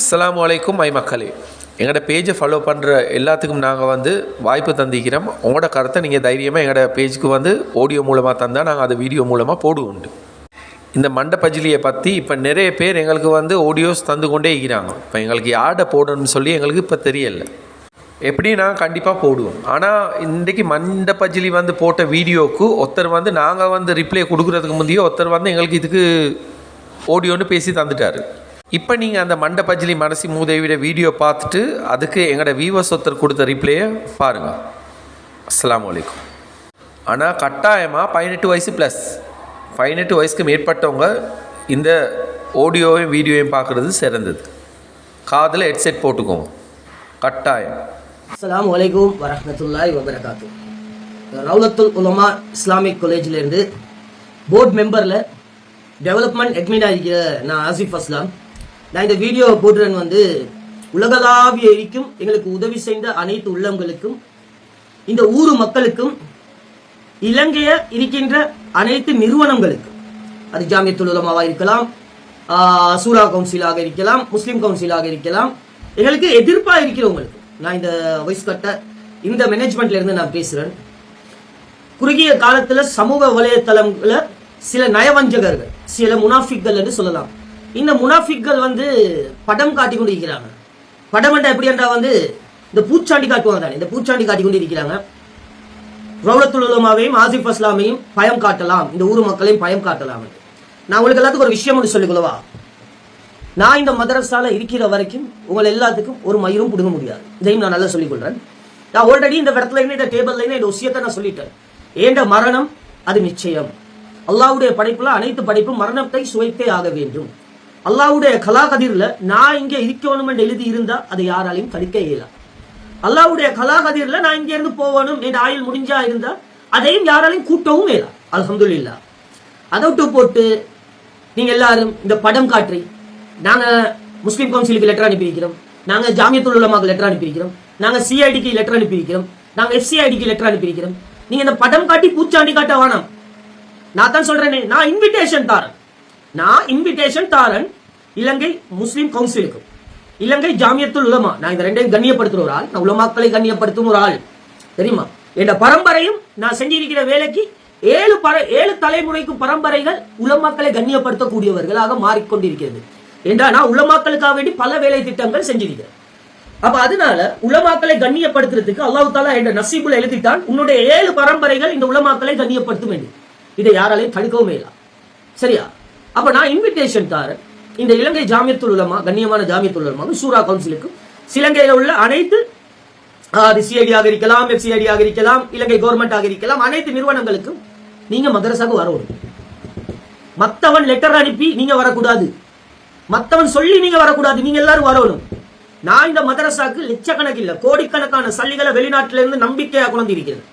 அஸ்ஸலாமு அலைக்கும் மை மக்களே, எங்களோட பேஜை ஃபாலோ பண்ணுற எல்லாத்துக்கும் நாங்கள் வாய்ப்பு தந்திக்கிறோம். உங்களோட கருத்தை நீங்கள் தைரியமாக எங்களோட பேஜுக்கு ஆடியோ மூலமாக தந்தால் நாங்கள் அதை வீடியோ மூலமாக போடுவோம். இந்த மண்டபஜிலியை பற்றி இப்போ நிறைய பேர் எங்களுக்கு ஆடியோஸ் தந்து கொண்டே இருக்கிறாங்க. இப்போ எங்களுக்கு யார்டை போடணும்னு சொல்லி எங்களுக்கு இப்போ தெரியலை. எப்படி நாங்கள் கண்டிப்பாக போடுவோம். ஆனால் இன்றைக்கி மண்டபஜிலி போட்ட வீடியோவுக்கு ஒருத்தர் நாங்கள் ரிப்ளை கொடுக்குறதுக்கு முந்தைய ஒருத்தர் எங்களுக்கு இதுக்கு ஆடியோன்னு பேசி தந்துட்டார். இப்போ நீங்கள் அந்த மண்டபஜிலி மனசி மூதேவியோட வீடியோ பார்த்துட்டு அதுக்கு எங்களோட வீவர்ஸ் ஒருத்தர் கொடுத்த ரிப்ளையை பாருங்கள். அஸ்ஸலாமு அலைக்கும். ஆனால் கட்டாயமாக 18 வயசு ப்ளஸ் 18 வயசுக்கு மேற்பட்டவங்க இந்த ஆடியோவையும் வீடியோவையும் பார்க்குறது சிறந்தது. காதில் ஹெட்செட் போட்டுக்கோங்க கட்டாயம். அஸ்ஸலாமு அலைக்கும் வரஹ்மத்துல்லாஹி வபரகாத்துஹு. ரவுலத்துல் உலமா இஸ்லாமிக் காலேஜிலேருந்து போர்ட் மெம்பரில் டெவலப்மெண்ட் அட்மினாக இருக்கிற நான் ஆசிஃப் அஸ்லாம். நான் இந்த வீடியோ போடுறேன்னு உலகளாவிய இருக்கும் எங்களுக்கு உதவி செய்த அனைத்து உள்ளங்களுக்கும், இந்த ஊர் மக்களுக்கும், இலங்கைய இருக்கின்ற அனைத்து நிறுவனங்களுக்கும், அது ஜாமியத்துல் உலமாவாக இருக்கலாம், சூரா கவுன்சிலாக இருக்கலாம், முஸ்லீம் கவுன்சிலாக இருக்கலாம், எங்களுக்கு எதிர்ப்பாக இருக்கிறவங்களுக்கு நான் இந்த வாய்ஸ் கட்ட இந்த மேனேஜ்மெண்ட்ல இருந்து நான் பேசுறேன். குறுகிய காலத்துல சமூக வலைத்தளங்கள சில நயவஞ்சகர்கள், சில முனாஃபிக்கள் என்று சொல்லலாம். இந்த முனாஃபிக்கள் படம் காட்டி கொண்டு இருக்கிறாங்க. படம் எப்படி என்றா இந்த பூச்சாண்டி காட்டுவாங்க தானே, இந்த பூச்சாண்டி காட்டி கொண்டு இருக்கிறாங்க. ரவுலத்துல் உலமாவையும் ஆசிஃப் அஸ்லாமையும் பயம் காட்டலாம், இந்த ஊர் மக்களையும் பயம் காட்டலாம். நான் உங்களுக்கு எல்லாத்துக்கும் ஒரு விஷயம் ஒன்று சொல்லிக்கொள்ளவா. நான் இந்த மதரசால இருக்கிற வரைக்கும் உங்களை எல்லாத்துக்கும் ஒரு மயிரும் பிடுங்க முடியாது. இதையும் நான் நல்லா சொல்லிக் கொள்றேன். நான் ஆல்ரெடி இந்த இடத்துல இந்த டேபிள்ல இந்த விஷயத்தை நான் சொல்லிட்டேன். ஏண்ட மரணம் அது நிச்சயம். அல்லாஹ்வுடைய படைப்புல அனைத்து படைப்பும் மரணத்தை சுவைத்தே ஆக வேண்டும். அல்லாஹ்வுடைய கலாகதிர்ல நான் இங்க இருக்கணும் என்று எழுதி இருந்தா அதை யாராலையும் தடுக்க இயலாம். அல்லாஹ்வுடைய கலாகதிர்ல நான் இங்க இருந்து போகணும் என் ஆயுள் முடிஞ்சா இருந்தா அதையும் யாராலையும் கூட்டவும் இயலாம். அல்ஹம்துலில்லாஹ். அதை விட்டு போட்டு நீங்க எல்லாரும் இந்த படம் காற்றி நாங்க முஸ்லீம் கவுன்சிலுக்கு லெட்டர் அனுப்பி வைக்கிறோம், நாங்க ஜாமியத்துல் உலமாக்கு லெட்டர் அனுப்பி வைக்கிறோம், நாங்க சிஐடிக்கு லெட்டர் அனுப்பி வைக்கிறோம், நாங்க எஃப்சிஐடிக்கு லெட்டர் அனுப்பி வைக்கிறோம். நீங்க இந்த படம் காட்டி பூச்சாண்டி காட்ட வேணாம். நான் தான் சொல்றேனே, நான் இன்விடேஷன் தாரன் இலங்கை முஸ்லீம் கவுன்சிலுக்கும், இலங்கை ஜாமியத்துல் உலமா. நான் இந்த ரெண்டையும் கண்ணியப்படுத்துற ஒரு ஆள், நான் உலமாக்களை கண்ணியப்படுத்தும் ஒரு ஆள் தெரியுமா. என் பரம்பரையும் நான் செஞ்சிருக்கிற வேலைக்கு 7 தலைமுறைக்கு பரம்பரைகள் உலமாக்களை கண்ணியப்படுத்தக்கூடியவர்களாக மாறிக்கொண்டிருக்கிறது. என்றா நான் உலமாக்களுக்காக வேண்டி பல வேலை திட்டங்கள் செஞ்சிருக்கிறேன். அப்ப அதனால உலமாக்களை கண்ணியப்படுத்துறதுக்கு அல்லாஹ் தஆலா என்ற நசீபுல எழுதிட்டான், உன்னுடைய 7 பரம்பரைகள் இந்த உலமாக்களை கண்ணியப்படுத்த வேண்டும். இதை யாராலையும் தடுக்கவும் இல்லை. சரியா? அப்ப நான் இன்விடேஷன் தாரேன் இந்த இலங்கை ஜாமியத்துல் உலமா, கண்ணியமான ஜாமியத்துல் உலமா, சூரா கவுன்சிலுக்கும், இலங்கையில உள்ள அனைத்து சிஐடியாக இருக்கலாம், எஃப்சிஐடியாக இருக்கலாம், இலங்கை கவர்மெண்டாக இருக்கலாம், அனைத்து நிறுவனங்களுக்கும் நீங்க மதரசாவுக்கு வரணும். மத்தவன் லெட்டர் அனுப்பி நீங்க வரக்கூடாது, மத்தவன் சொல்லி நீங்க வரக்கூடாது, நீங்க எல்லாரும் வரணும். நான் இந்த மதரசாக்கு லட்சக்கணக்கில் கோடிக்கணக்கான சல்லிகளை வெளிநாட்டில இருந்து நம்பிக்கையா கொண்டு இருக்கிறது.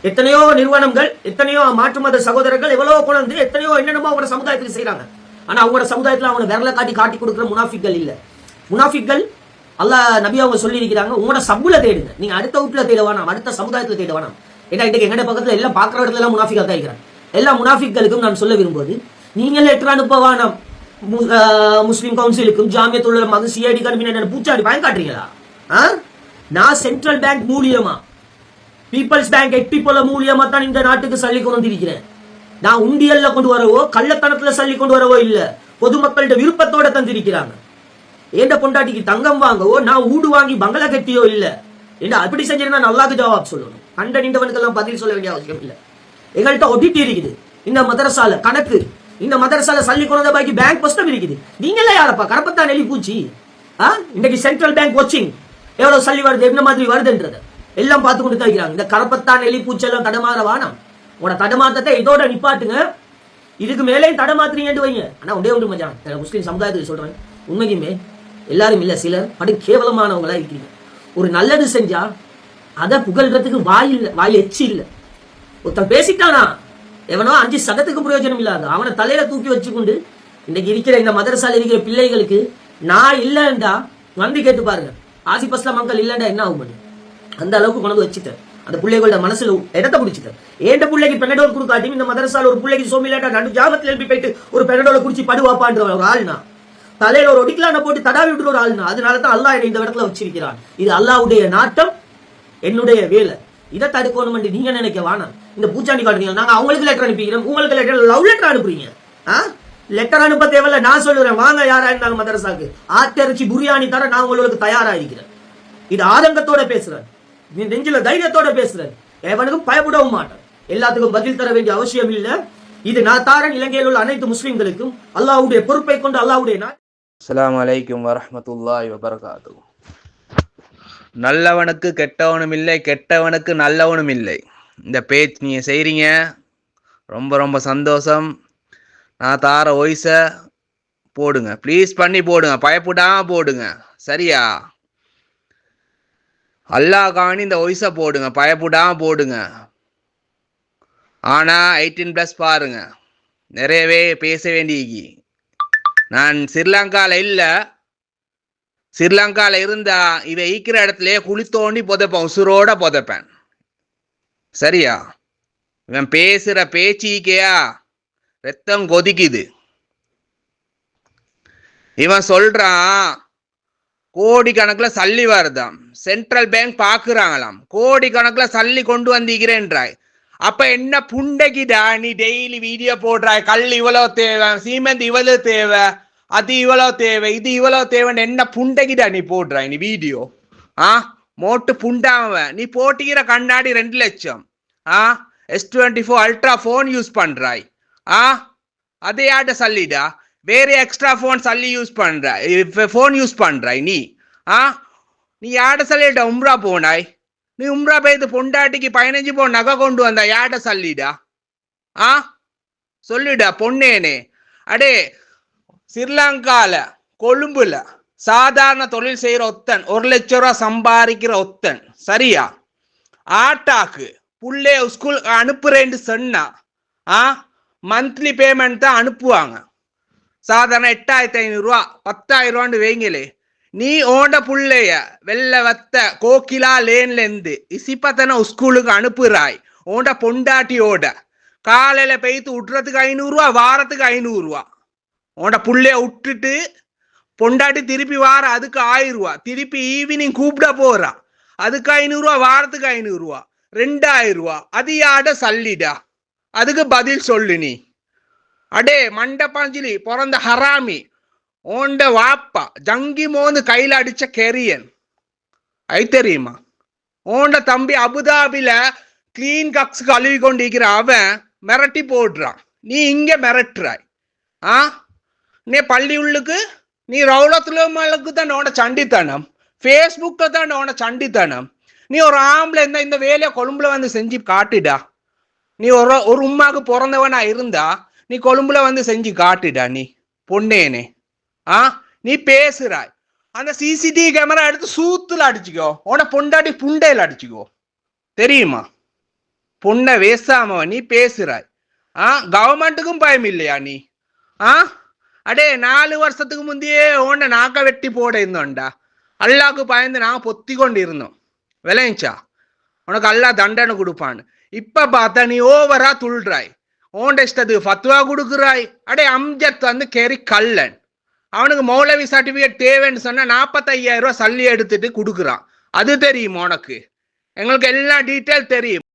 எத்தனையோ நிறுவனங்கள், எத்தனையோ மாற்று மத சகோதரர்கள் எவ்வளவோ கொண்டு எத்தனையோ என்னென்னமோ அவங்களோட சமுதாயத்துக்கு செய்யறாங்க. ஆனா அவங்களோட சமுதாயத்துல அவங்க விரலை காட்டி கொடுக்குற முனாஃபிக்கள் இல்ல. முனாஃபிக்கள் அல்லாஹ் நபி அவங்க சொல்லி இருக்கிறாங்க, உங்களோட சப்புல தேடுங்க, நீங்க அடுத்த வீட்டுல தேட வேணாம், அடுத்த சமுதாயத்துல தேட வேணாம். ஏன்னா இன்னைக்கு எங்கட பக்கத்துல எல்லாம் பாக்குற இடத்துல எல்லாம் முனாஃபிக்கா தான் இருக்கிறாங்க. எல்லா முனாஃபிக்களுக்கும் நான் சொல்ல விரும்புவது, நீங்க லெட்டர் அனுப்ப வேணாம் முஸ்லீம் கவுன்சிலுக்கும் ஜாமியத்துல் உலமா சிஐடி கன்வீனர் பூச்சாடி பயம் காட்டுறீங்களா? நான் சென்ட்ரல் பேங்க் மூலியமா, பீப்பிள்ஸ் பேங்க் எட்டிப்போல மூலியமா தான் இந்த நாட்டுக்கு சல்லி கொண்டு வந்திருக்கிறேன். நான் உண்டியல்ல கொண்டு வரவோ கள்ளத்தனத்துல சல்லி கொண்டு வரவோ இல்ல, பொதுமக்களோட விருப்பத்தோட தந்திருக்கிறாங்க. ஏண்ட பொண்டாட்டிக்கு தங்கம் வாங்கவோ நான் ஊடு வாங்கி பங்களா கட்டியோ இல்ல. என்ன அப்படி செஞ்சிருந்தா அல்லாஹ்க்கு ஜவாப் சொல்லணும். கண்ட நின்றவனுக்கெல்லாம் பதில் சொல்ல வேண்டிய அவசியம் இல்ல. எங்கள்கிட்ட ஒட்டிட்டு இருக்குது இந்த மதரசால கணக்கு, இந்த மதரசால சல்லி கொண்ட பாக்கி பேங்க் புஸ்தகம் இருக்குது. நீங்க எல்லாம் யாரப்பா கரப்பத்தான் நெல்லி பூச்சி? இன்னைக்கு சென்ட்ரல் பேங்க் வாட்சிங் எவ்வளவு சல்லி வருது, என்ன மாதிரி வருதுன்றது எல்லாம் பார்த்து கொண்டு தான் இருக்கிறாங்க. இந்த கரப்பத்தான் நெல்லி பூச்சி எல்லாம் தடமாற வானம். உங்களோட தடமாத்தத்தை இதோட நிப்பாட்டுங்க, இதுக்கு மேலேயும் தடமாத்துறீங்கன்னு வைங்க. ஆனா ஒன்றே ஒன்று மச்சான், முஸ்லீம் சமுதாயத்துக்கு சொல்றேன், உண்மைக்குமே எல்லாரும் இல்ல, சிலர் படு கேவலமானவங்களா இருக்கிறீங்க. ஒரு நல்லது செஞ்சா அதை புகழ்றதுக்கு வாயில் எச்சி இல்ல. ஒருத்தன் பேசிட்டானா எவனோ 5 சதத்துக்கு பிரயோஜனம் இல்லாத அவனை தலையில தூக்கி வச்சுக்கொண்டு இன்னைக்கு இருக்கிற இந்த மதரசால இருக்கிற பிள்ளைகளுக்கு நான் இல்லைண்டா கேட்டு பாருங்க. ஆசிஃப் அஸ்லாம் அங்கிள் இல்லைண்டா என்ன ஆகும்? அந்த அளவுக்கு கொண்டு வச்சுட்டேன். அந்த பிள்ளைகளோட மனசுல இடத்த பிடிச்சிட்டேன். ஏண்ட பிள்ளைக்கு பெனடோல் கொடுக்காட்டி இந்த மதரசால ஒரு பிள்ளைக்கு சோமிலாட்டா 2 ஜாமத்தில் எழுப்பி போயிட்டு ஒரு பெனடோலை குடிச்சு படுவாப்பான்ற ஒரு ஆள்னா தலையில ஒரு ஒடிக்கலான போட்டு தடாவி விடுற ஒரு ஆள்னா, அதனால தான் அல்லாஹ் என்னை இந்த இடத்துல வச்சிருக்கிறான். இது அல்லாஹ்வுடைய நாட்டம், என்னுடைய வேலை. இதை தடுக்கணும் என்று நீங்க நினைக்க வேணாம். இந்த பூச்சாண்டி காட்டுறீங்க, நாங்க அவங்களுக்கு லெட்டர் அனுப்பிக்கிறோம், உங்களுக்கு லெட்டர் லவ் லெட்டர் அனுப்புறீங்க. லெட்டர் அனுப்ப தேவையில்ல, நான் சொல்லுறேன், வாங்க யாரா இருந்தாலும் மதரசாக்கு ஆட்டிறைச்சி பிரியாணி தர நான் உங்களுக்கு தயாரா இருக்கிறேன். இது ஆதங்கத்தோட பேசுறேன், நெஞ்சில தைரியத்தோட பேசுறேன், எவனுக்கும் பயப்படவும் மாட்டேன். எல்லாத்துக்கும் பதில் தர வேண்டிய அவசியம் இல்லை. இது நான் தாரன் இலங்கையில் உள்ள அனைத்து முஸ்லிம்களுக்கும் அல்லாஹ்வுடைய பொறுப்பை கொண்டு அல்லாஹ்வுடைய அஸ்ஸலாமு அலைக்கும் வரஹ்மத்துல்லாஹி வபரகாத்துஹு. நல்லவனுக்கு கெட்டவனும் இல்லை, கெட்டவனுக்கு நல்லவனும் இல்லை. இந்த பேஜ் நீங்கள் செய்கிறீங்க, ரொம்ப ரொம்ப சந்தோஷம். நான் தார ஒய்ஸை போடுங்க, ப்ளீஸ் பண்ணி போடுங்க, பயப்படாமல் போடுங்க, சரியா? அல்லாஹ்காண்டி இந்த ஒய்ஸை போடுங்க, பயப்படாமல் போடுங்க. ஆனால் 18+ பாருங்க, நிறையவே பேச வேண்டியக்கு. நான் ஸ்ரீலங்காவில் இல்லை, ஸ்ரீலங்காவில் இருந்தா இவன் ஈக்கிற இடத்துலயே குழி தோண்டி புதைப்பேன், உசுரோட புதைப்பேன், சரியா? இவன் பேசுற பேச்சிக்கையா ரத்தம் கொதிக்குது. இவன் சொல்றான் கோடிக்கணக்கில் சல்லி வருதாம், சென்ட்ரல் பேங்க் பாக்குறாங்களாம், கோடிக்கணக்கில் சல்லி கொண்டு வந்திக்கிறேன்றாய். அப்ப என்ன புண்டைக்குடா நீ டெய்லி வீடியோ போடுறாய்? கல் இவ்வளவு தேவை, சீமெண்ட் இவ்வளவு தேவை, அது இவ்வளவு தேவை, இது இவ்வளவு தேவைன்னு என்ன புண்டைக்குடா நீ போடுறாய் நீ வீடியோ? மோட்டு புண்டாம நீ போட்டிக்கிற கண்ணாடி 2 லட்சம். S24 ultra phone use பண்றாய். அதே ஆட்ட சல்லிடா, வேற எக்ஸ்ட்ரா போன் சல்லி யூஸ் பண்றாய், போன் யூஸ் பண்றாய் நீ. நீ யாட சல்லிடா உம்ரா போனாய்? நீ உம்ரா போய்து பொண்டாட்டிக்கு 15 பவுன் நகை கொண்டு வந்தா யாட சல்லிடா? சொல்லிடா பொண்ணேனே. அடே ஸ்ரீலங்கால கொழும்புல சாதாரண தொழில் செய்யற ஒத்தன் 1 லட்சம் ரூபா சம்பாதிக்கிற ஒத்தன், சரியா? ஆட்டாக்கு புள்ளே ஸ்கூல் அனுப்புறேன்னு சொன்னா மந்த்லி பேமெண்ட் தான் அனுப்புவாங்க. சாதாரண 8500 ரூபா 10,000 ரூபான்னு வைங்களே. நீ ஓண்ட புள்ளைய வெள்ள வத்த கோகிலா லேன்ல இருந்து இசிப்பத்தன ஸ்கூலுக்கு அனுப்புறாய் ஓண்ட பொண்டாட்டியோட. காலையில பெய்த்து விட்டுறதுக்கு 500 ரூபா, வாரத்துக்கு 500 ரூபா. உன்ட புள்ளைய விட்டுட்டு பொண்டாட்டி திருப்பி வார, அதுக்கு 1000 ரூபா. திருப்பி ஈவினிங் கூப்பிட போறா, அதுக்கு 500 ரூபா, வாரத்துக்கு 500 ரூபா, 2000 ரூபா. அது யாட சல்லிடா? அதுக்கு பதில் சொல்லு நீ. அடே மண்டபாஞ்சிலி பிறந்த ஹராமி, ஓண்ட வாப்பா ஜங்கி மோந்து கையில அடிச்ச கெரியன், அது தெரியுமா? ஓண்ட தம்பி அபுதாபில கிளீன் கக்ஸ் கழுவி கொண்டிருக்கிற அவன் மிரட்டி போடுறான், நீ இங்க மிரட்டுறாய். நீ பள்ளி உள்ளுக்கு நீ ரவுலத்துலமலுக்கு தான் உன சண்டித்தனம், ஃபேஸ்புக்கை தான் உன சண்டித்தனம். நீ ஒரு ஆம்பளை இருந்தா இந்த வேலையை கொழும்புல வந்து செஞ்சு காட்டுடா. நீ ஒரு உம்மாக்கு பிறந்தவனா இருந்தா நீ கொழும்புல வந்து செஞ்சு காட்டுடா. நீ பொண்ணேனே, நீ பேசுறாய். அந்த சிசிடிவி கேமரா எடுத்து சூத்துல அடிச்சுக்கோ, உன பொண்டாட்டி புண்டையில அடிச்சுக்கோ, தெரியுமா? பொண்ணை வேசாம நீ பேசுறாய். கவர்மெண்ட்டுக்கும் பயம் இல்லையா நீ? அடே 4 வருஷத்துக்கு முந்தையே ஓண்ட நாக்க வெட்டி போட இருந்தோம்டா. அல்லாவுக்கு பயந்து நான் பொத்தி கொண்டு இருந்தோம், விளைஞ்சா? உனக்கு அல்லா தண்டனை கொடுப்பான்னு. இப்ப பார்த்தா நீ ஓவரா துள்றாய், ஓண்ட இஷ்டத்துக்கு ஃபத்வா கொடுக்குறாய். அடே அம்ஜத் வந்து கேரி கல்லன், அவனுக்கு மௌலவி சர்டிபிகேட் தேவைன்னு சொன்னா 45,000 ரூபாய் சல்லி எடுத்துட்டு கொடுக்குறான். அது தெரியுமா உனக்கு? எங்களுக்கு எல்லா டீட்டெயில் தெரியும்.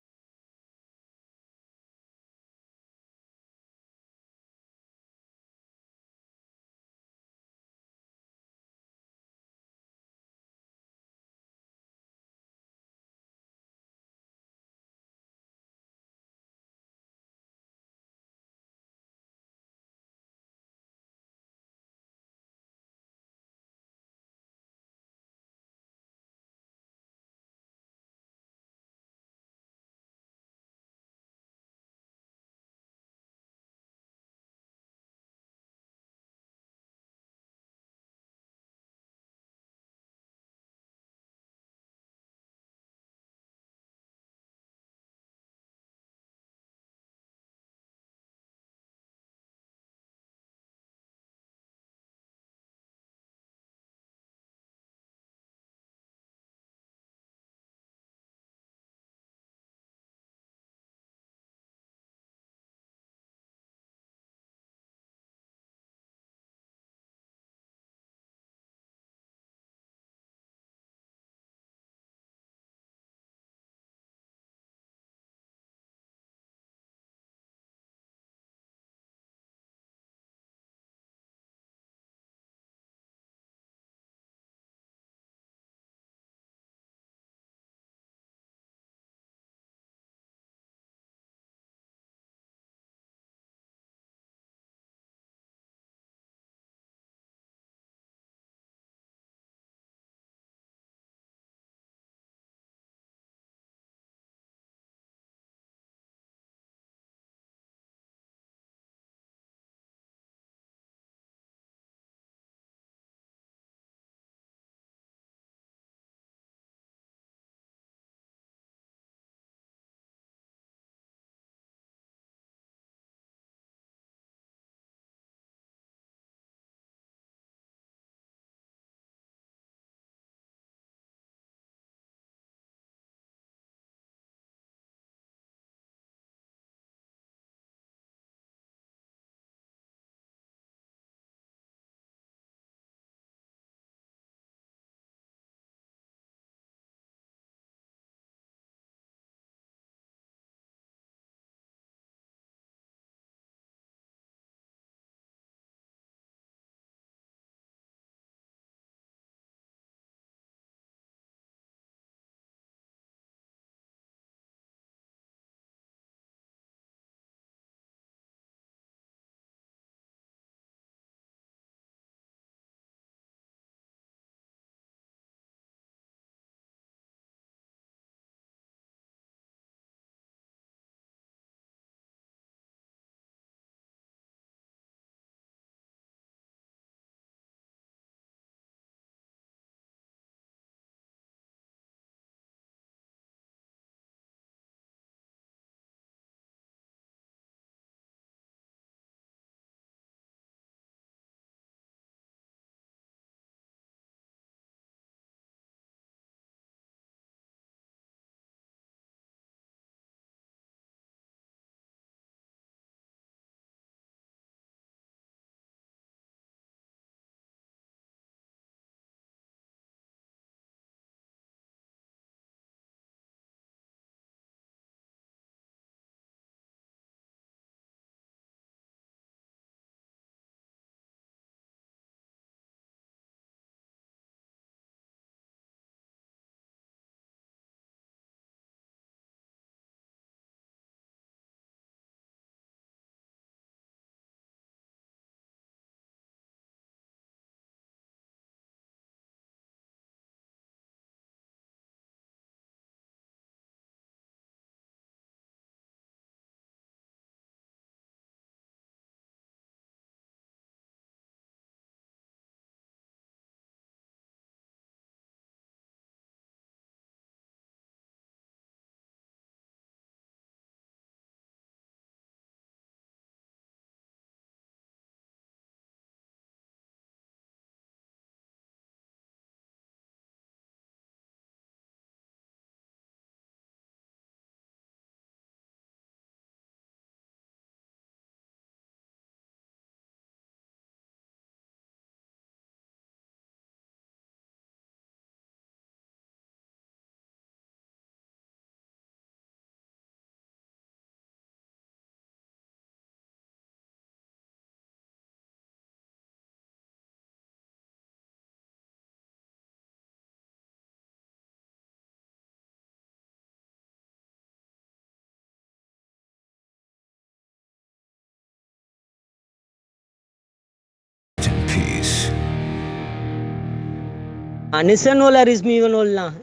Nissan wala Rizmi wala